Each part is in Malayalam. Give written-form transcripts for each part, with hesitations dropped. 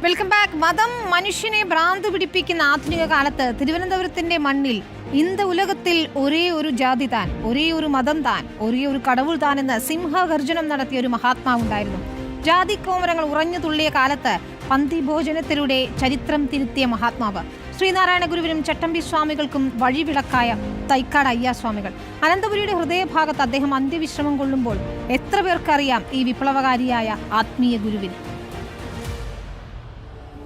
Welcome back. മതം മനുഷ്യനെ ഭ്രാന്ത് പിടിപ്പിക്കുന്ന ആധുനിക കാലത്ത് തിരുവനന്തപുരത്തിന്റെ മണ്ണിൽ ഇന്ത ഉലകത്തിൽ ഒരേ ഒരു ജാതി താൻ, ഒരേ ഒരു മതം താൻ, ഒരേ ഒരു കടവുൾ താൻ എന്ന് സിംഹഗർജനം നടത്തിയ ഒരു മഹാത്മാവുണ്ടായിരുന്നു. ജാതി കോമരങ്ങൾ ഉറഞ്ഞു തുള്ളിയ കാലത്ത് പന്തി ഭോജനത്തിലൂടെ ചരിത്രം തിരുത്തിയ മഹാത്മാവ് ശ്രീനാരായണ ഗുരുവിനും ചട്ടമ്പി സ്വാമികൾക്കും വഴിവിളക്കായ തൈക്കാട് അയ്യാസ്വാമികൾ. അനന്തപുരിയുടെ ഹൃദയഭാഗത്ത് അദ്ദേഹം അന്ത്യവിശ്രമം കൊള്ളുമ്പോൾ എത്ര പേർക്കറിയാം ഈ വിപ്ലവകാരിയായ ആത്മീയ ഗുരുവിന്?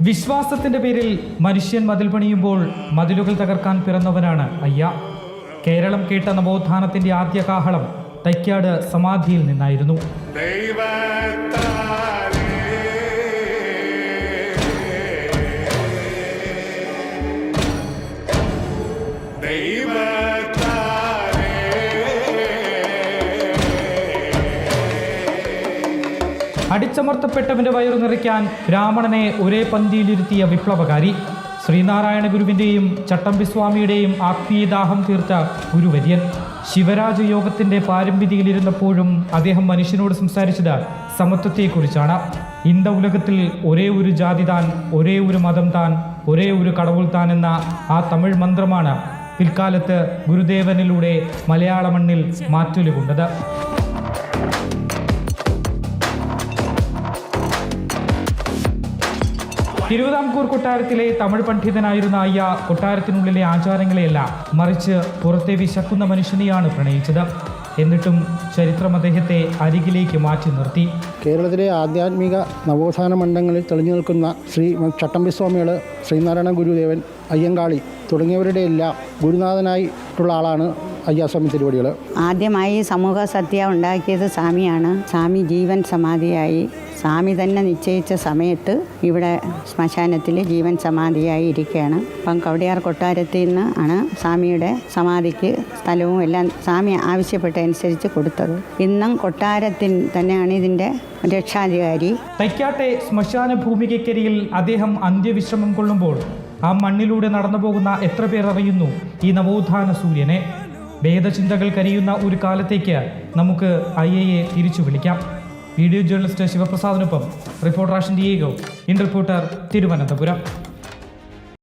വിശ്വാസത്തിന്റെ പേരിൽ മനുഷ്യൻ മതിൽ പണിയുമ്പോൾ മതിലുകൾ തകർക്കാൻ പിറന്നവനാണ് അയ്യ. കേരളം കേട്ട നവോത്ഥാനത്തിന്റെ ആദ്യ കാഹളം തൈക്കാട് സമാധിയിൽ നിന്നായിരുന്നു. അടിച്ചമർത്തപ്പെട്ടവന്റെ വയറു നിറയ്ക്കാൻ ബ്രാഹ്മണനെ ഒരേ പന്തിയിലിരുത്തിയ വിപ്ലവകാരി, ശ്രീനാരായണ ഗുരുവിൻ്റെയും ചട്ടമ്പി സ്വാമിയുടെയും ആത്മീയദാഹം തീർത്ത ഗുരുവര്യൻ. ശിവരാജ യോഗത്തിന്റെ പാരമ്പര്യയിലിരുന്നപ്പോഴും അദ്ദേഹം മനുഷ്യനോട് സംസാരിച്ചത് സമത്വത്തെക്കുറിച്ചാണ്. ഇന്ത ഉലകത്തിൽ ഒരേ ഒരു ജാതി താൻ, ഒരേ ഒരു മതം താൻ, ഒരേ ഒരു കടവുൾ താൻ എന്ന ആ തമിഴ് മന്ത്രമാണ് പിൽക്കാലത്ത് ഗുരുദേവനിലൂടെ മലയാള മണ്ണിൽ മാറ്റൊലി കൊണ്ടത്. തിരുവിതാംകൂർ കൊട്ടാരത്തിലെ തമിഴ് പണ്ഡിതനായിരുന്ന അയ്യ കൊട്ടാരത്തിനുള്ളിലെ ആചാരങ്ങളെയല്ല, മറിച്ച് പുറത്തെ വിശക്കുന്ന മനുഷ്യനെയാണ് പ്രണയിച്ചത്. എന്നിട്ടും ചരിത്രം അദ്ദേഹത്തെ അരികിലേക്ക് മാറ്റി നിർത്തി. കേരളത്തിലെ ആധ്യാത്മിക നവോത്ഥാന മണ്ഡലങ്ങളിൽ തെളിഞ്ഞു നിൽക്കുന്ന ശ്രീ ചട്ടമ്പി സ്വാമികൾ, ശ്രീനാരായണ ഗുരുദേവൻ, അയ്യങ്കാളി തുടങ്ങിയവരുടെ എല്ലാം ഗുരുനാഥനായിട്ടുള്ള ആളാണ് അയ്യാസ്വാമി തിരുവടികൾ. ആദ്യമായി സമൂഹ സത്യ ഉണ്ടാക്കിയത് സ്വാമിയാണ്. സ്വാമി ജീവൻ സമാധിയായി. സ്വാമി തന്നെ നിശ്ചയിച്ച സമയത്ത് ഇവിടെ ശ്മശാനത്തിൽ ജീവൻ സമാധിയായി ഇരിക്കുകയാണ്. അപ്പം കവടിയാർ കൊട്ടാരത്തിൽ നിന്ന് ആണ് സ്വാമിയുടെ സമാധിക്ക് സ്ഥലവും എല്ലാം സ്വാമി ആവശ്യപ്പെട്ടനുസരിച്ച് കൊടുത്തത്. ഇന്നും കൊട്ടാരത്തിൽ തന്നെയാണ് ഇതിൻ്റെ രക്ഷാധികാരി. തൈക്കാട്ടെ ശ്മശാന ഭൂമികയ്ക്കരിയിൽ അദ്ദേഹം അന്ത്യവിശ്രമം കൊള്ളുമ്പോൾ ആ മണ്ണിലൂടെ നടന്നു പോകുന്ന എത്ര പേർ അറിയുന്നു ഈ നവോത്ഥാന സൂര്യനെ? ഭേദചിന്തകൾ കരിയുന്ന ഒരു കാലത്തേക്ക് നമുക്ക് അയ്യയെ തിരിച്ചു വിളിക്കാം. വീഡിയോ ജേർണലിസ്റ്റ് ശിവപ്രസാദിനൊപ്പം reporter Ashan Diego, in reporter, Thiruvananthapuram.